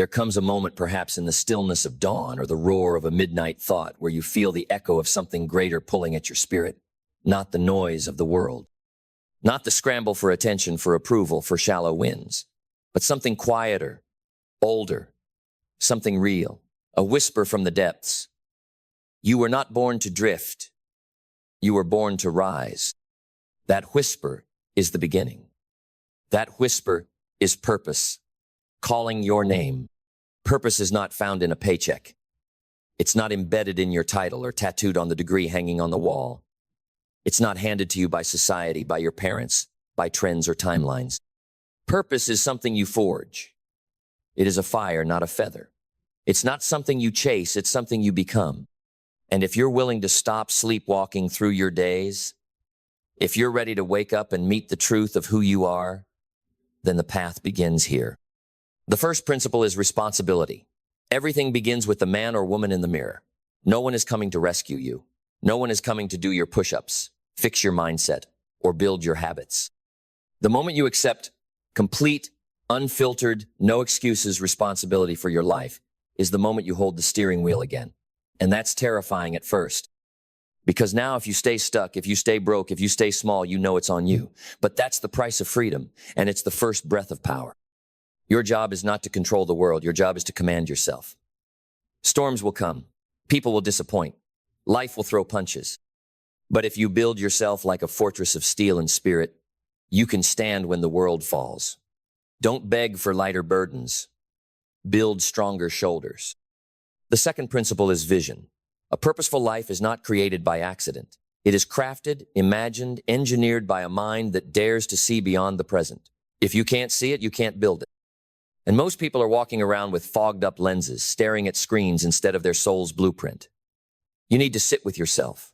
There comes a moment perhaps in the stillness of dawn or the roar of a midnight thought where you feel the echo of something greater pulling at your spirit, not the noise of the world, not the scramble for attention, for approval, for shallow wins, but something quieter, older, something real, a whisper from the depths. You were not born to drift. You were born to rise. That whisper is the beginning. That whisper is purpose, calling your name. Purpose is not found in a paycheck. It's not embedded in your title or tattooed on the degree hanging on the wall. It's not handed to you by society, by your parents, by trends or timelines. Purpose is something you forge. It is a fire, not a feather. It's not something you chase, it's something you become. And if you're willing to stop sleepwalking through your days, if you're ready to wake up and meet the truth of who you are, then the path begins here. The first principle is responsibility. Everything begins with the man or woman in the mirror. No one is coming to rescue you. No one is coming to do your push-ups, fix your mindset, or build your habits. The moment you accept complete, unfiltered, no excuses responsibility for your life is the moment you hold the steering wheel again. And that's terrifying at first. Because now if you stay stuck, if you stay broke, if you stay small, you know it's on you. But that's the price of freedom, and it's the first breath of power. Your job is not to control the world. Your job is to command yourself. Storms will come. People will disappoint. Life will throw punches. But if you build yourself like a fortress of steel and spirit, you can stand when the world falls. Don't beg for lighter burdens. Build stronger shoulders. The second principle is vision. A purposeful life is not created by accident. It is crafted, imagined, engineered by a mind that dares to see beyond the present. If you can't see it, you can't build it. And most people are walking around with fogged up lenses, staring at screens instead of their soul's blueprint. You need to sit with yourself,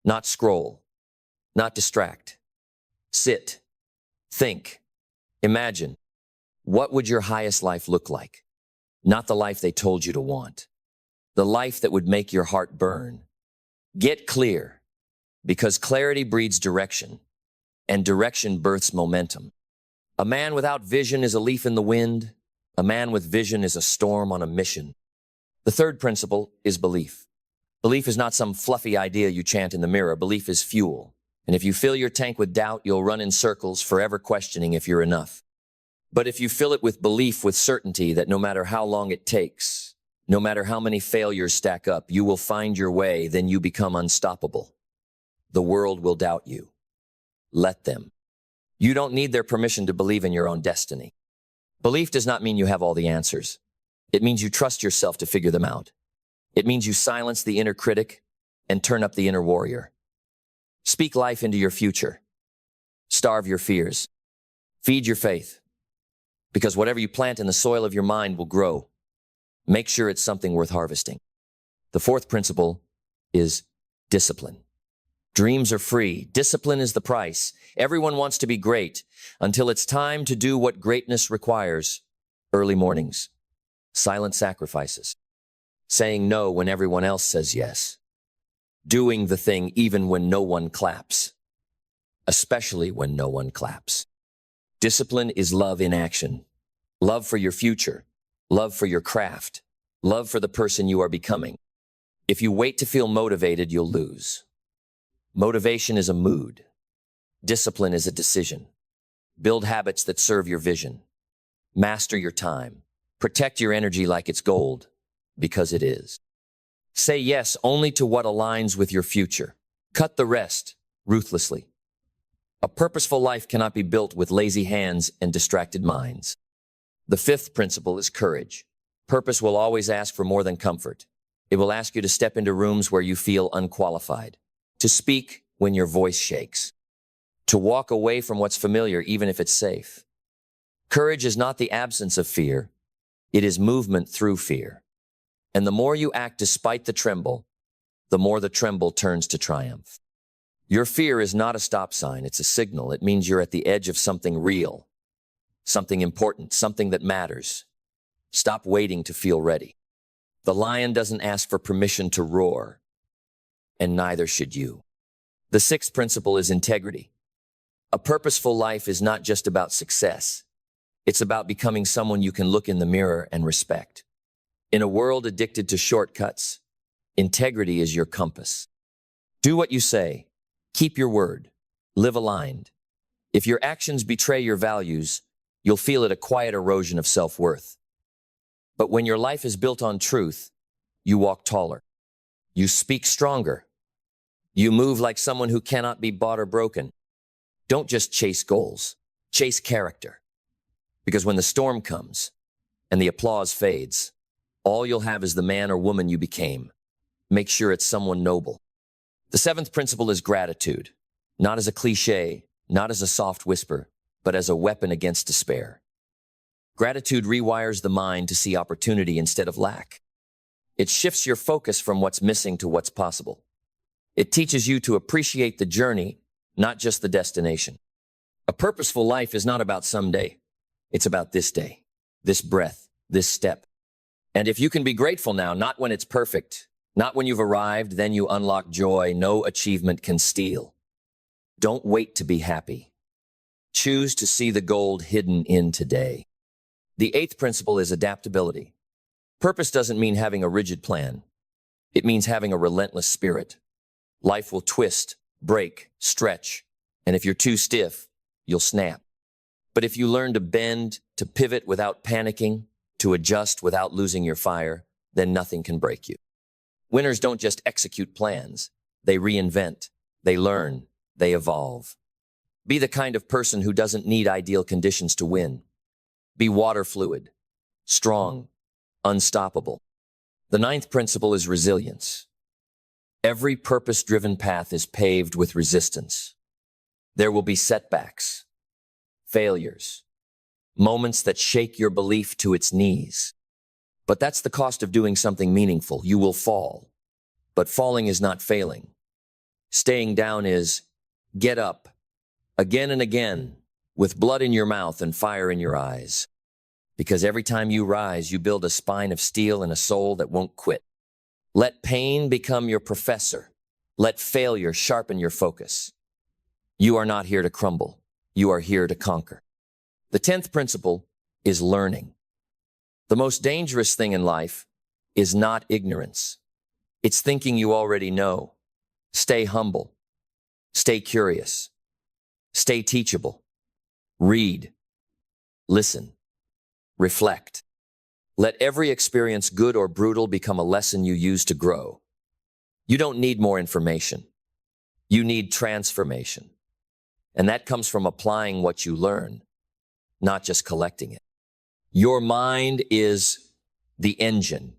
not scroll, not distract. Sit, think, imagine. What would your highest life look like? Not the life they told you to want. The life that would make your heart burn. Get clear, because clarity breeds direction, and direction births momentum. A man without vision is a leaf in the wind. A man with vision is a storm on a mission. The third principle is belief. Belief is not some fluffy idea you chant in the mirror. Belief is fuel. And if you fill your tank with doubt, you'll run in circles, forever questioning if you're enough. But if you fill it with belief, with certainty that no matter how long it takes, no matter how many failures stack up, you will find your way, then you become unstoppable. The world will doubt you. Let them. You don't need their permission to believe in your own destiny. Belief does not mean you have all the answers. It means you trust yourself to figure them out. It means you silence the inner critic and turn up the inner warrior. Speak life into your future. Starve your fears. Feed your faith. Because whatever you plant in the soil of your mind will grow. Make sure it's something worth harvesting. The fourth principle is discipline. Dreams are free. Discipline is the price. Everyone wants to be great until it's time to do what greatness requires. Early mornings, silent sacrifices, saying no when everyone else says yes, doing the thing even when no one claps, especially when no one claps. Discipline is love in action. Love for your future, love for your craft, love for the person you are becoming. If you wait to feel motivated, you'll lose. Motivation is a mood. Discipline is a decision. Build habits that serve your vision. Master your time. Protect your energy like it's gold, because it is. Say yes only to what aligns with your future. Cut the rest ruthlessly. A purposeful life cannot be built with lazy hands and distracted minds. The fifth principle is courage. Purpose will always ask for more than comfort. It will ask you to step into rooms where you feel unqualified, to speak when your voice shakes, to walk away from what's familiar even if it's safe. Courage is not the absence of fear. It is movement through fear. And the more you act despite the tremble, the more the tremble turns to triumph. Your fear is not a stop sign. It's a signal. It means you're at the edge of something real, something important, something that matters. Stop waiting to feel ready. The lion doesn't ask for permission to roar, and neither should you. The sixth principle is integrity. A purposeful life is not just about success. It's about becoming someone you can look in the mirror and respect. In a world addicted to shortcuts, integrity is your compass. Do what you say. Keep your word. Live aligned. If your actions betray your values, you'll feel it a quiet erosion of self-worth. But when your life is built on truth, you walk taller. You speak stronger. You move like someone who cannot be bought or broken. Don't just chase goals. Chase character. Because when the storm comes and the applause fades, all you'll have is the man or woman you became. Make sure it's someone noble. The seventh principle is gratitude. Not as a cliche, not as a soft whisper, but as a weapon against despair. Gratitude rewires the mind to see opportunity instead of lack. It shifts your focus from what's missing to what's possible. It teaches you to appreciate the journey, not just the destination. A purposeful life is not about someday. It's about this day, this breath, this step. And if you can be grateful now, not when it's perfect, not when you've arrived, then you unlock joy no achievement can steal. Don't wait to be happy. Choose to see the gold hidden in today. The eighth principle is adaptability. Purpose doesn't mean having a rigid plan. It means having a relentless spirit. Life will twist, break, stretch, and if you're too stiff, you'll snap. But if you learn to bend, to pivot without panicking, to adjust without losing your fire, then nothing can break you. Winners don't just execute plans. They reinvent, they learn, they evolve. Be the kind of person who doesn't need ideal conditions to win. Be water fluid, strong, unstoppable. The ninth principle is resilience. Every purpose-driven path is paved with resistance. There will be setbacks, failures, moments that shake your belief to its knees. But that's the cost of doing something meaningful. You will fall. But falling is not failing. Staying down is get up, again and again, with blood in your mouth and fire in your eyes. Because every time you rise, you build a spine of steel and a soul that won't quit. Let pain become your professor. Let failure sharpen your focus. You are not here to crumble. You are here to conquer. The 10th principle is learning. The most dangerous thing in life is not ignorance. It's thinking you already know. Stay humble. Stay curious. Stay teachable. Read. Listen. Reflect. Let every experience, good or brutal, become a lesson you use to grow. You don't need more information. You need transformation. And that comes from applying what you learn, not just collecting it. Your mind is the engine.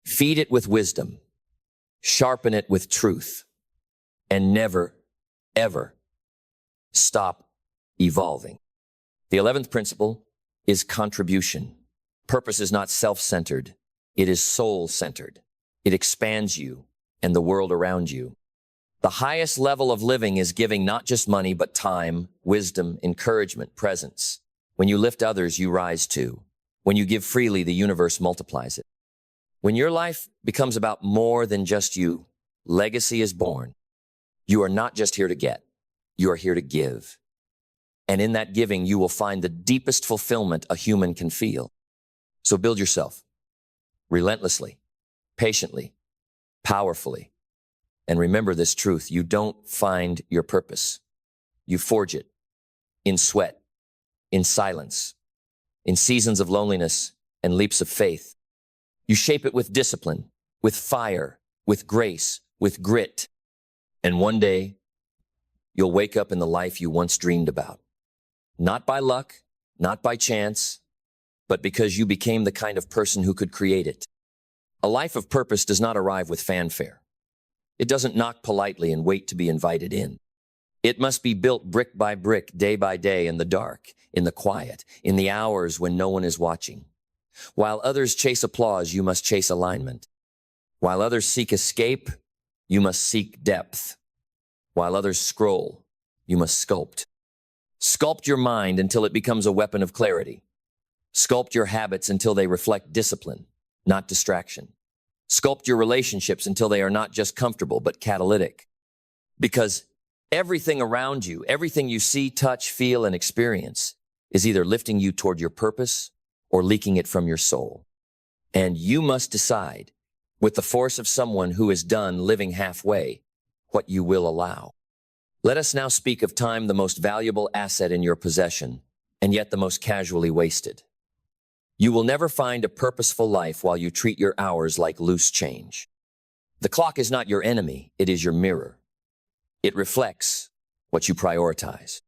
Feed it with wisdom. Sharpen it with truth. And never, ever stop evolving. The 11th principle is contribution. Purpose is not self-centered. It is soul-centered. It expands you and the world around you. The highest level of living is giving not just money, but time, wisdom, encouragement, presence. When you lift others, you rise too. When you give freely, the universe multiplies it. When your life becomes about more than just you, legacy is born. You are not just here to get. You are here to give. And in that giving, you will find the deepest fulfillment a human can feel. So build yourself relentlessly, patiently, powerfully. And remember this truth: you don't find your purpose. You forge it in sweat, in silence, in seasons of loneliness and leaps of faith. You shape it with discipline, with fire, with grace, with grit. And one day, you'll wake up in the life you once dreamed about. Not by luck, not by chance, but because you became the kind of person who could create it. A life of purpose does not arrive with fanfare. It doesn't knock politely and wait to be invited in. It must be built brick by brick, day by day, in the dark, in the quiet, in the hours when no one is watching. While others chase applause, you must chase alignment. While others seek escape, you must seek depth. While others scroll, you must sculpt. Sculpt your mind until it becomes a weapon of clarity. Sculpt your habits until they reflect discipline, not distraction. Sculpt your relationships until they are not just comfortable, but catalytic. Because everything around you, everything you see, touch, feel, and experience is either lifting you toward your purpose or leaking it from your soul. And you must decide, with the force of someone who is done living halfway, what you will allow. Let us now speak of time, the most valuable asset in your possession, and yet the most casually wasted. You will never find a purposeful life while you treat your hours like loose change. The clock is not your enemy, it is your mirror. It reflects what you prioritize.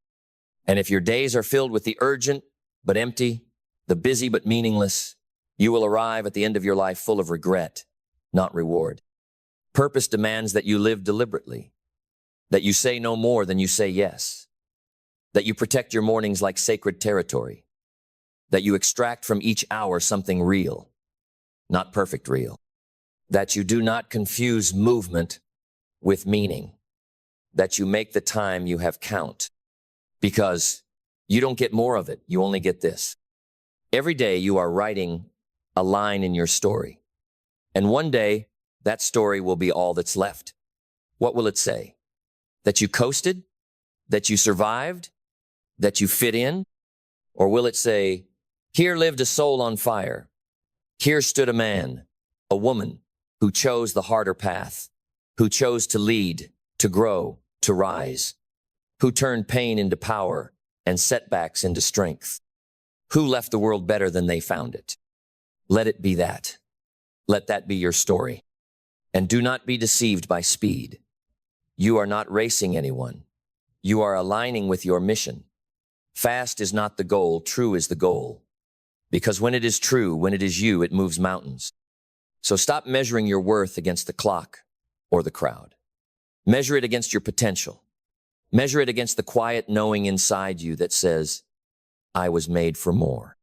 And if your days are filled with the urgent but empty, the busy but meaningless, you will arrive at the end of your life full of regret, not reward. Purpose demands that you live deliberately, that you say no more than you say yes, that you protect your mornings like sacred territory, that you extract from each hour something real, not perfect real, that you do not confuse movement with meaning, that you make the time you have count, because you don't get more of it, you only get this. Every day you are writing a line in your story, and one day that story will be all that's left. What will it say? That you coasted? That you survived? That you fit in? Or will it say, here lived a soul on fire. Here stood a man, a woman, who chose the harder path, who chose to lead, to grow, to rise, who turned pain into power and setbacks into strength, who left the world better than they found it. Let it be that. Let that be your story. And do not be deceived by speed. You are not racing anyone. You are aligning with your mission. Fast is not the goal, true is the goal. Because when it is true, when it is you, it moves mountains. So stop measuring your worth against the clock or the crowd. Measure it against your potential. Measure it against the quiet knowing inside you that says, I was made for more.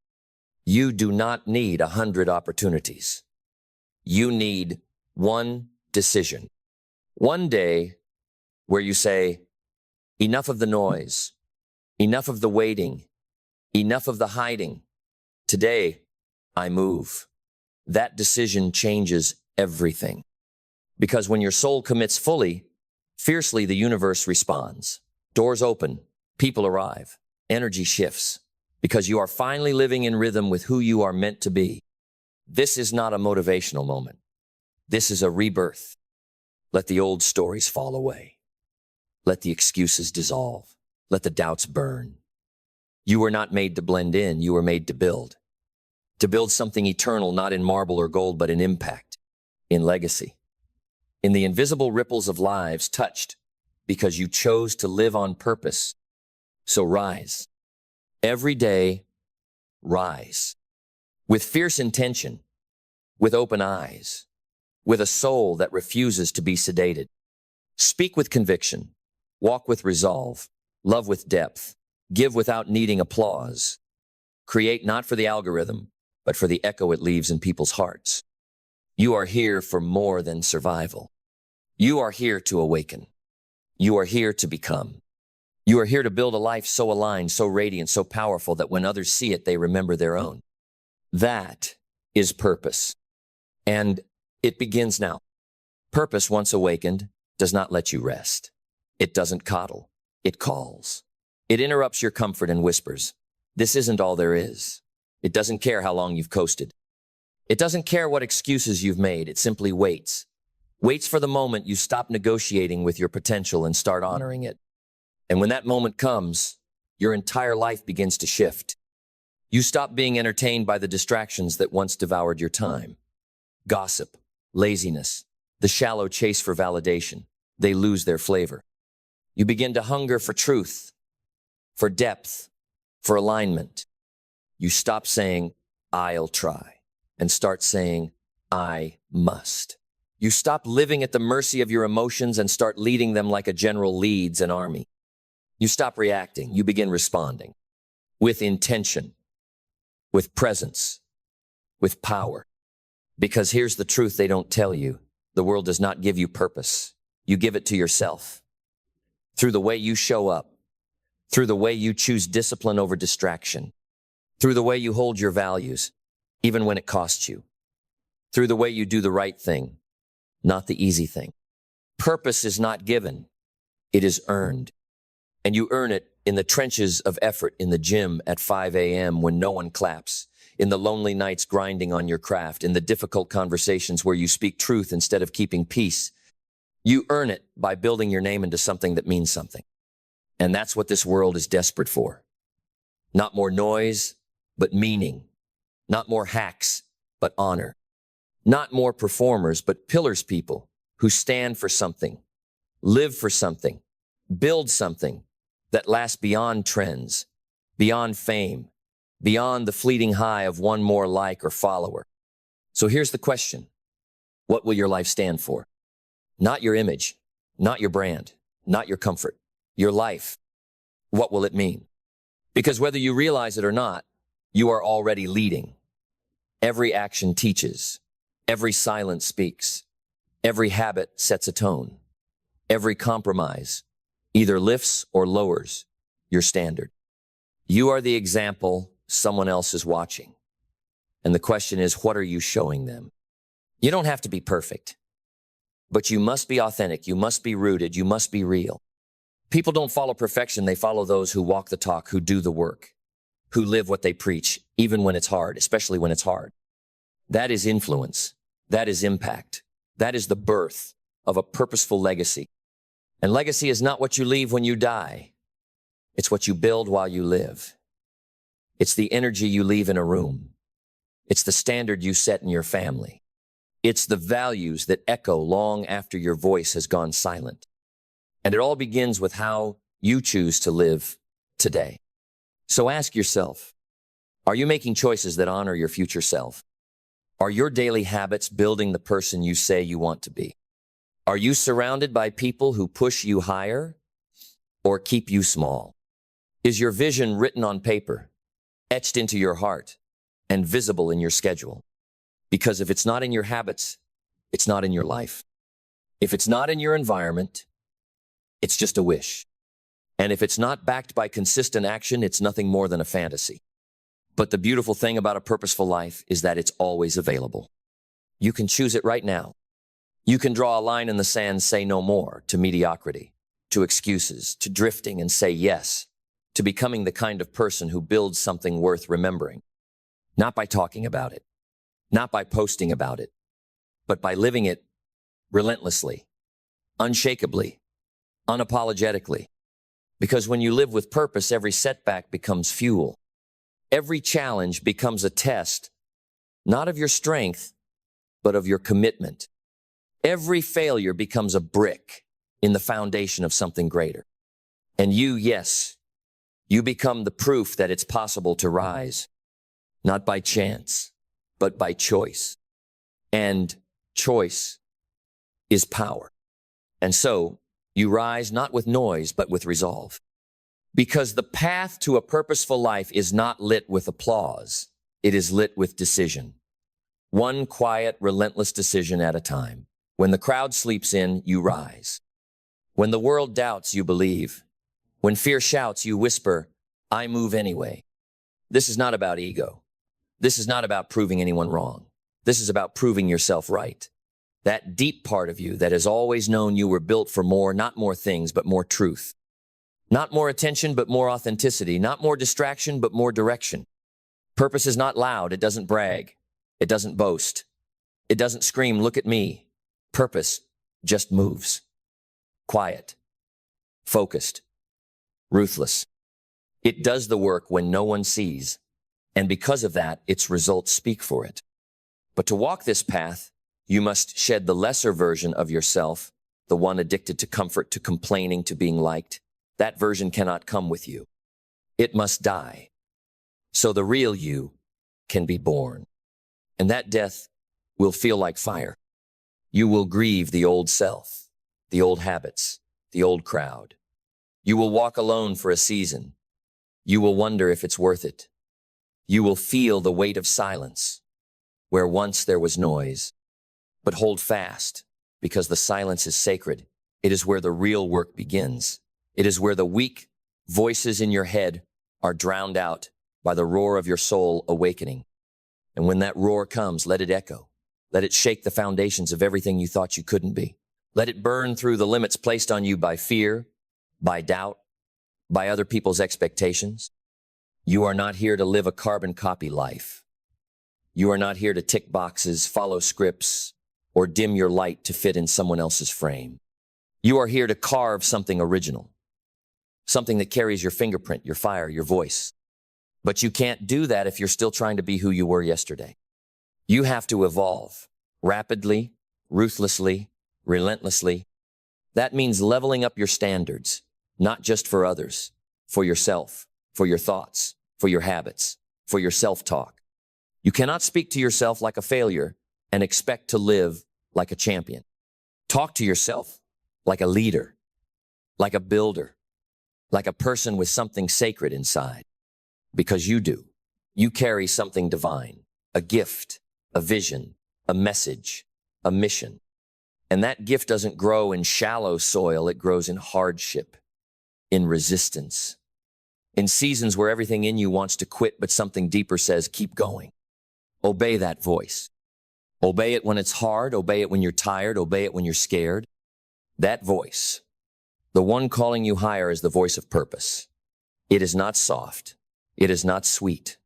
You do not need 100 opportunities. You need one decision. One day where you say, enough of the noise, enough of the waiting, enough of the hiding. Today, I move. That decision changes everything. Because when your soul commits fully, fiercely the universe responds. Doors open, people arrive, energy shifts, because you are finally living in rhythm with who you are meant to be. This is not a motivational moment. This is a rebirth. Let the old stories fall away. Let the excuses dissolve. Let the doubts burn. You were not made to blend in, you were made to build. To build something eternal, not in marble or gold, but in impact, in legacy, in the invisible ripples of lives touched because you chose to live on purpose. So rise. Every day, rise. With fierce intention, with open eyes, with a soul that refuses to be sedated. Speak with conviction, walk with resolve, love with depth, give without needing applause. Create not for the algorithm, but for the echo it leaves in people's hearts. You are here for more than survival. You are here to awaken. You are here to become. You are here to build a life so aligned, so radiant, so powerful that when others see it, they remember their own. That is purpose. And it begins now. Purpose, once awakened, does not let you rest. It doesn't coddle. It calls. It interrupts your comfort and whispers, this isn't all there is. It doesn't care how long you've coasted. It doesn't care what excuses you've made. It simply waits. Waits for the moment you stop negotiating with your potential and start honoring it. And when that moment comes, your entire life begins to shift. You stop being entertained by the distractions that once devoured your time. Gossip, laziness, the shallow chase for validation. They lose their flavor. You begin to hunger for truth, for depth, for alignment. You stop saying, I'll try, and start saying, I must. You stop living at the mercy of your emotions and start leading them like a general leads an army. You stop reacting. You begin responding with intention, with presence, with power. Because here's the truth they don't tell you. The world does not give you purpose. You give it to yourself. Through the way you show up, through the way you choose discipline over distraction, through the way you hold your values, even when it costs you, through the way you do the right thing, not the easy thing. Purpose is not given. It is earned. And you earn it in the trenches of effort in the gym at 5 a.m. when no one claps, in the lonely nights grinding on your craft, in the difficult conversations where you speak truth instead of keeping peace. You earn it by building your name into something that means something. And that's what this world is desperate for. Not more noise, but meaning. Not more hacks, but honor. Not more performers, but pillars people who stand for something, live for something, build something that lasts beyond trends, beyond fame, beyond the fleeting high of one more like or follower. So here's the question. What will your life stand for? Not your image, not your brand, not your comfort, your life. What will it mean? Because whether you realize it or not, you are already leading. Every action teaches. Every silence speaks. Every habit sets a tone. Every compromise either lifts or lowers your standard. You are the example someone else is watching. And the question is, what are you showing them? You don't have to be perfect, but you must be authentic. You must be rooted. You must be real. People don't follow perfection. They follow those who walk the talk, who do the work, who live what they preach, even when it's hard, especially when it's hard. That is influence. That is impact. That is the birth of a purposeful legacy. And legacy is not what you leave when you die. It's what you build while you live. It's the energy you leave in a room. It's the standard you set in your family. It's the values that echo long after your voice has gone silent. And it all begins with how you choose to live today. So ask yourself, are you making choices that honor your future self? Are your daily habits building the person you say you want to be? Are you surrounded by people who push you higher or keep you small? Is your vision written on paper, etched into your heart, and visible in your schedule? Because if it's not in your habits, it's not in your life. If it's not in your environment, it's just a wish. And if it's not backed by consistent action, it's nothing more than a fantasy. But the beautiful thing about a purposeful life is that it's always available. You can choose it right now. You can draw a line in the sand, say no more to mediocrity, to excuses, to drifting, and say yes to becoming the kind of person who builds something worth remembering. Not by talking about it, not by posting about it, but by living it relentlessly, unshakably, unapologetically. Because when you live with purpose, every setback becomes fuel. Every challenge becomes a test, not of your strength, but of your commitment. Every failure becomes a brick in the foundation of something greater. And you, yes, you become the proof that it's possible to rise, not by chance, but by choice. And choice is power. And so you rise not with noise, but with resolve. Because the path to a purposeful life is not lit with applause. It is lit with decision. One quiet, relentless decision at a time. When the crowd sleeps in, you rise. When the world doubts, you believe. When fear shouts, you whisper, I move anyway. This is not about ego. This is not about proving anyone wrong. This is about proving yourself right. That deep part of you that has always known you were built for more, not more things, but more truth. Not more attention, but more authenticity. Not more distraction, but more direction. Purpose is not loud. It doesn't brag. It doesn't boast. It doesn't scream, look at me. Purpose just moves. Quiet. Focused. Ruthless. It does the work when no one sees. And because of that, its results speak for it. But to walk this path, you must shed the lesser version of yourself, the one addicted to comfort, to complaining, to being liked. That version cannot come with you. It must die. So the real you can be born. And that death will feel like fire. You will grieve the old self, the old habits, the old crowd. You will walk alone for a season. You will wonder if it's worth it. You will feel the weight of silence, where once there was noise. But hold fast, because the silence is sacred. It is where the real work begins. It is where the weak voices in your head are drowned out by the roar of your soul awakening. And when that roar comes, let it echo. Let it shake the foundations of everything you thought you couldn't be. Let it burn through the limits placed on you by fear, by doubt, by other people's expectations. You are not here to live a carbon copy life. You are not here to tick boxes, follow scripts, or dim your light to fit in someone else's frame. You are here to carve something original, something that carries your fingerprint, your fire, your voice. But you can't do that if you're still trying to be who you were yesterday. You have to evolve rapidly, ruthlessly, relentlessly. That means leveling up your standards, not just for others, for yourself, for your thoughts, for your habits, for your self-talk. You cannot speak to yourself like a failure and expect to live like a champion. Talk to yourself like a leader, like a builder, like a person with something sacred inside. Because you do. You carry something divine, a gift, a vision, a message, a mission. And that gift doesn't grow in shallow soil, it grows in hardship, in resistance, in seasons where everything in you wants to quit, but something deeper says, keep going. Obey that voice. Obey it when it's hard, obey it when you're tired, obey it when you're scared. That voice, the one calling you higher, is the voice of purpose. It is not soft. It is not sweet.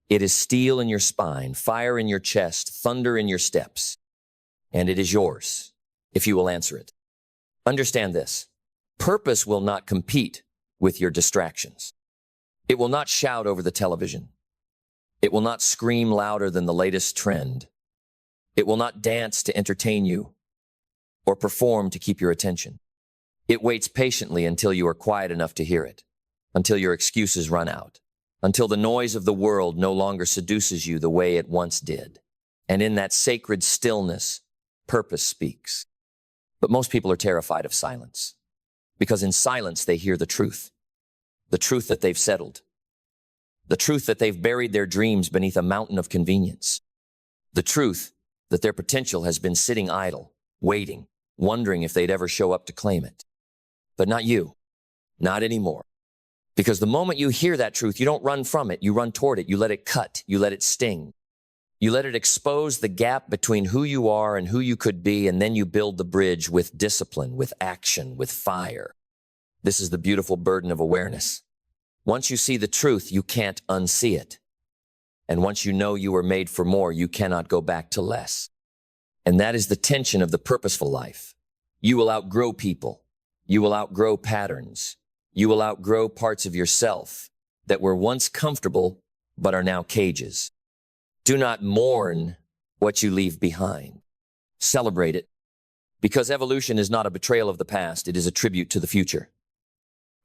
It is steel in your spine, fire in your chest, thunder in your steps. And it is yours, if you will answer it. Understand this. Purpose will not compete with your distractions. It will not shout over the television. It will not scream louder than the latest trend. It will not dance to entertain you or perform to keep your attention. It waits patiently until you are quiet enough to hear it, until your excuses run out, until the noise of the world no longer seduces you the way it once did. And in that sacred stillness, purpose speaks. But most people are terrified of silence, because in silence they hear the truth that they've settled, the truth that they've buried their dreams beneath a mountain of convenience, the truth that their potential has been sitting idle, waiting, wondering if they'd ever show up to claim it. But not you, not anymore. Because the moment you hear that truth, you don't run from it, you run toward it, you let it cut, you let it sting. You let it expose the gap between who you are and who you could be, and then you build the bridge with discipline, with action, with fire. This is the beautiful burden of awareness. Once you see the truth, you can't unsee it. And once you know you were made for more, you cannot go back to less. And that is the tension of the purposeful life. You will outgrow people. You will outgrow patterns. You will outgrow parts of yourself that were once comfortable but are now cages. Do not mourn what you leave behind. Celebrate it, because evolution is not a betrayal of the past. It is a tribute to the future.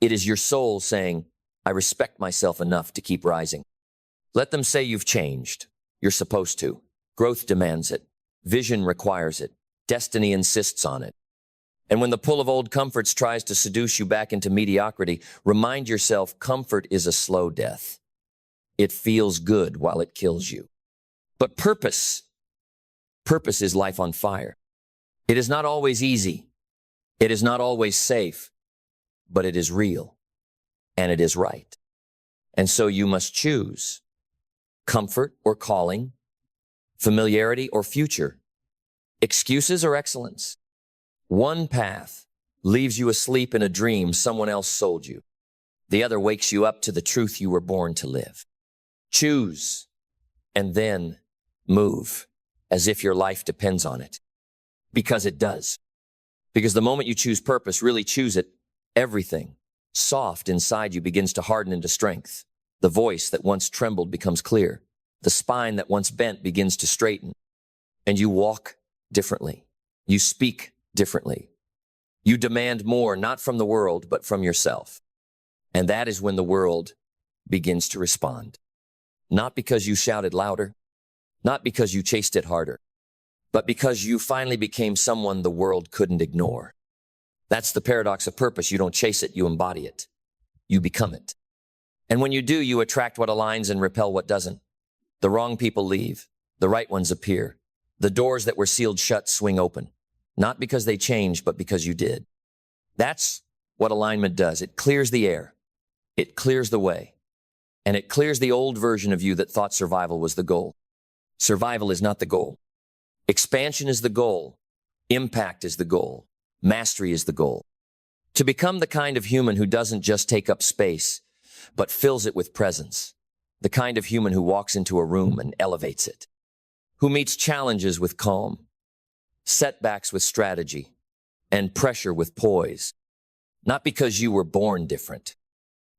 It is your soul saying, I respect myself enough to keep rising. Let them say you've changed. You're supposed to. Growth demands it. Vision requires it. Destiny insists on it. And when the pull of old comforts tries to seduce you back into mediocrity, remind yourself comfort is a slow death. It feels good while it kills you. But purpose is life on fire. It is not always easy. It is not always safe, but it is real, and it is right. And so you must choose comfort or calling, familiarity or future, excuses or excellence. One path leaves you asleep in a dream someone else sold you. The other wakes you up to the truth you were born to live. Choose, and then move as if your life depends on it. Because it does. Because the moment you choose purpose, really choose it, everything soft inside you begins to harden into strength. The voice that once trembled becomes clear. The spine that once bent begins to straighten. And you walk differently. You speak differently. You demand more, not from the world, but from yourself. And that is when the world begins to respond. Not because you shouted louder, not because you chased it harder, but because you finally became someone the world couldn't ignore. That's the paradox of purpose. You don't chase it, you embody it. You become it. And when you do, you attract what aligns and repel what doesn't. The wrong people leave. The right ones appear. The doors that were sealed shut swing open. Not because they changed, but because you did. That's what alignment does. It clears the air. It clears the way. And it clears the old version of you that thought survival was the goal. Survival is not the goal. Expansion is the goal. Impact is the goal. Mastery is the goal. To become the kind of human who doesn't just take up space, but fills it with presence. The kind of human who walks into a room and elevates it. Who meets challenges with calm, setbacks with strategy, and pressure with poise. Not because you were born different,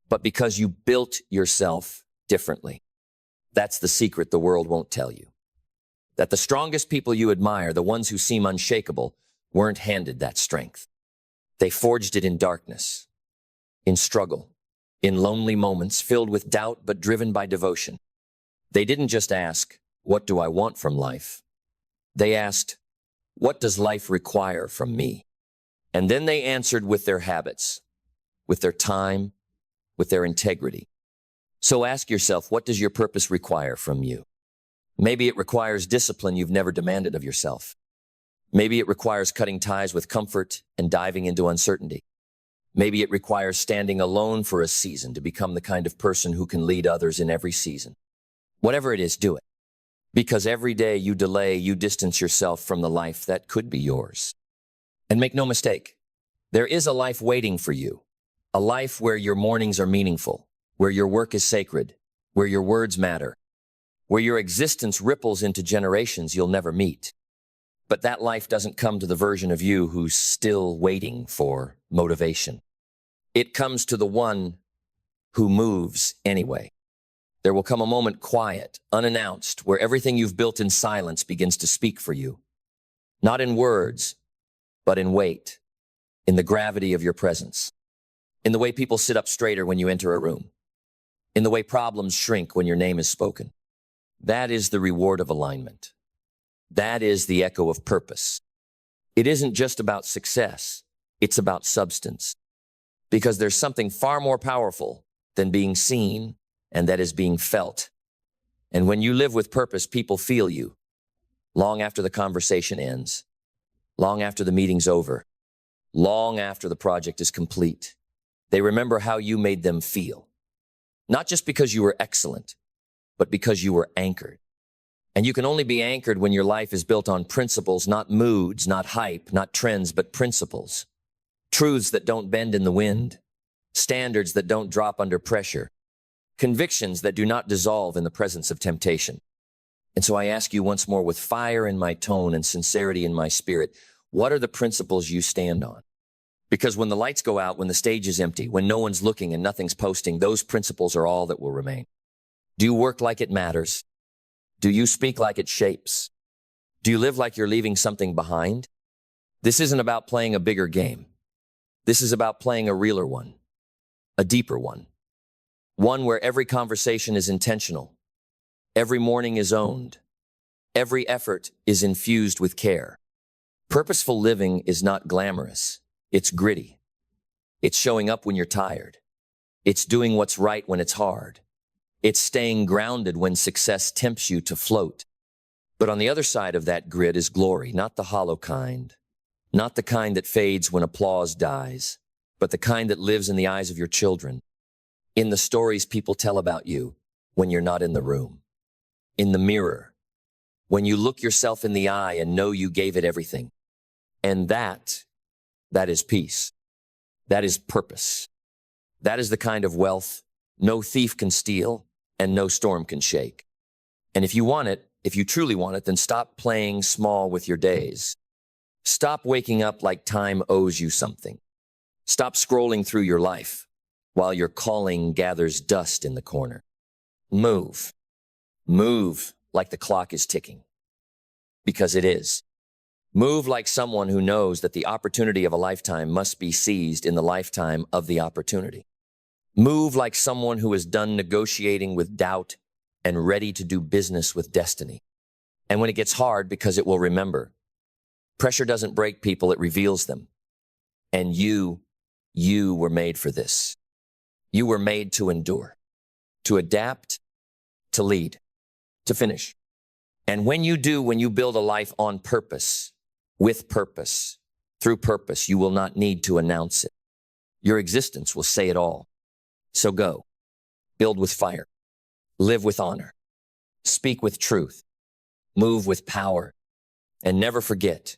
but because you built yourself differently. That's the secret the world won't tell you. That the strongest people you admire, the ones who seem unshakable, weren't handed that strength. They forged it in darkness, in struggle, in lonely moments filled with doubt but driven by devotion. They didn't just ask, "What do I want from life?" They asked, "What does life require from me?" And then they answered with their habits, with their time, with their integrity. So ask yourself, what does your purpose require from you? Maybe it requires discipline you've never demanded of yourself. Maybe it requires cutting ties with comfort and diving into uncertainty. Maybe it requires standing alone for a season to become the kind of person who can lead others in every season. Whatever it is, do it. Because every day you delay, you distance yourself from the life that could be yours. And make no mistake, there is a life waiting for you. A life where your mornings are meaningful, where your work is sacred, where your words matter, where your existence ripples into generations you'll never meet. But that life doesn't come to the version of you who's still waiting for motivation. It comes to the one who moves anyway. There will come a moment quiet, unannounced, where everything you've built in silence begins to speak for you. Not in words, but in weight, in the gravity of your presence, in the way people sit up straighter when you enter a room, in the way problems shrink when your name is spoken. That is the reward of alignment. That is the echo of purpose. It isn't just about success, it's about substance. Because there's something far more powerful than being seen, and that is being felt. And when you live with purpose, people feel you. Long after the conversation ends, long after the meeting's over, long after the project is complete, they remember how you made them feel. Not just because you were excellent, but because you were anchored. And you can only be anchored when your life is built on principles, not moods, not hype, not trends, but principles. Truths that don't bend in the wind, standards that don't drop under pressure, convictions that do not dissolve in the presence of temptation. And so I ask you once more, with fire in my tone and sincerity in my spirit, what are the principles you stand on? Because when the lights go out, when the stage is empty, when no one's looking and nothing's posting, those principles are all that will remain. Do you work like it matters? Do you speak like it shapes? Do you live like you're leaving something behind? This isn't about playing a bigger game. This is about playing a realer one, a deeper one. One where every conversation is intentional, every morning is owned, every effort is infused with care. Purposeful living is not glamorous, it's gritty. It's showing up when you're tired. It's doing what's right when it's hard. It's staying grounded when success tempts you to float. But on the other side of that grit is glory, not the hollow kind, not the kind that fades when applause dies, but the kind that lives in the eyes of your children, in the stories people tell about you when you're not in the room, in the mirror, when you look yourself in the eye and know you gave it everything. And that is peace. That is purpose. That is the kind of wealth no thief can steal and no storm can shake. And if you want it, if you truly want it, then stop playing small with your days. Stop waking up like time owes you something. Stop scrolling through your life while your calling gathers dust in the corner. Move. Move like the clock is ticking. Because it is. Move like someone who knows that the opportunity of a lifetime must be seized in the lifetime of the opportunity. Move like someone who is done negotiating with doubt and ready to do business with destiny. And when it gets hard, because it will remember, pressure doesn't break people, it reveals them. And you were made for this. You were made to endure, to adapt, to lead, to finish. And when you do, when you build a life on purpose, with purpose, through purpose, you will not need to announce it. Your existence will say it all. So go, build with fire, live with honor, speak with truth, move with power, and never forget,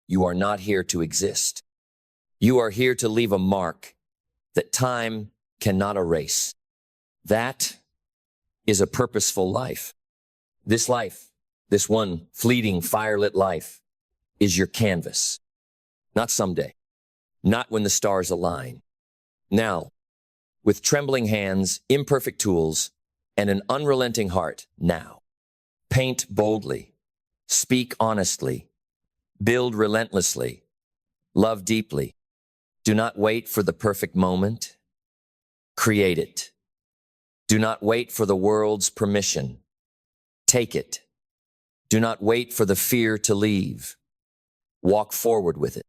you are not here to exist. You are here to leave a mark that time cannot erase. That is a purposeful life. This life, this one fleeting, firelit life, is your canvas. Not someday, not when the stars align. Now, with trembling hands, imperfect tools, and an unrelenting heart, now. Paint boldly, speak honestly, build relentlessly, love deeply. Do not wait for the perfect moment. Create it. Do not wait for the world's permission. Take it. Do not wait for the fear to leave. Walk forward with it.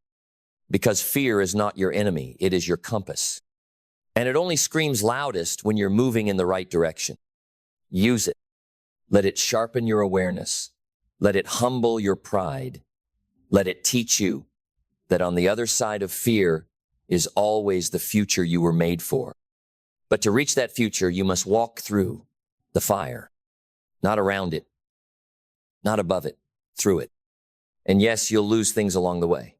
Because fear is not your enemy, it is your compass. And it only screams loudest when you're moving in the right direction. Use it. Let it sharpen your awareness. Let it humble your pride. Let it teach you that on the other side of fear is always the future you were made for. But to reach that future, you must walk through the fire, not around it, not above it, through it. And yes, you'll lose things along the way.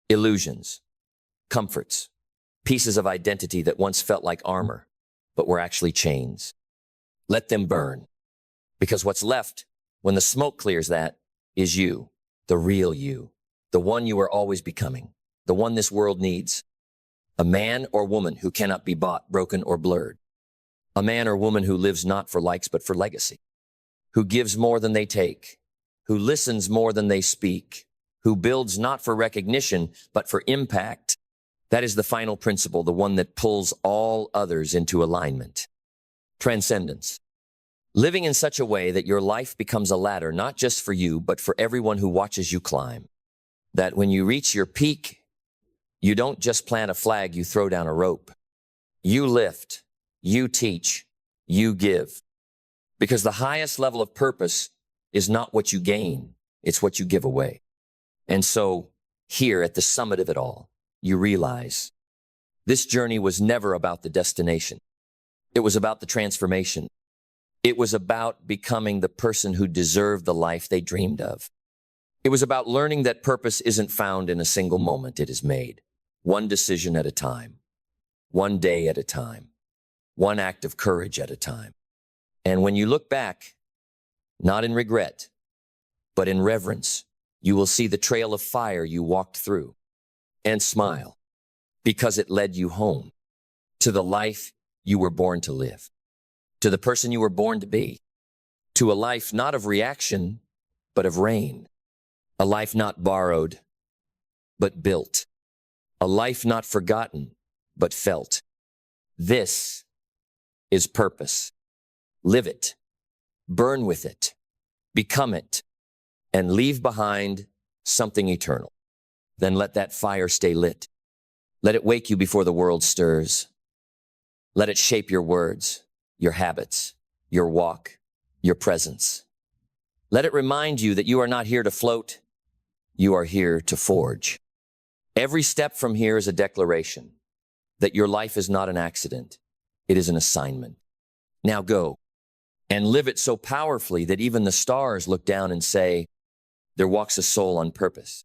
Illusions, comforts, pieces of identity that once felt like armor, but were actually chains. Let them burn, because what's left when the smoke clears that is you, the real you, the one you are always becoming, the one this world needs. A man or woman who cannot be bought, broken, or blurred. A man or woman who lives not for likes but for legacy, who gives more than they take, who listens more than they speak, who builds not for recognition but for impact. That is the final principle, the one that pulls all others into alignment. Transcendence. Living in such a way that your life becomes a ladder, not just for you, but for everyone who watches you climb. That when you reach your peak, you don't just plant a flag, you throw down a rope. You lift, you teach, you give. Because the highest level of purpose is not what you gain, it's what you give away. And so, here at the summit of it all, you realize this journey was never about the destination. It was about the transformation. It was about becoming the person who deserved the life they dreamed of. It was about learning that purpose isn't found in a single moment, it is made. One decision at a time, one day at a time, one act of courage at a time. And when you look back, not in regret, but in reverence, you will see the trail of fire you walked through and smile because it led you home to the life you were born to live, to the person you were born to be, to a life not of reaction, but of reign, a life not borrowed, but built. A life not forgotten, but felt. This is purpose. Live it, burn with it, become it, and leave behind something eternal. Then let that fire stay lit. Let it wake you before the world stirs. Let it shape your words, your habits, your walk, your presence. Let it remind you that you are not here to float, you are here to forge. Every step from here is a declaration that your life is not an accident. It is an assignment. Now go and live it so powerfully that even the stars look down and say, there walks a soul on purpose.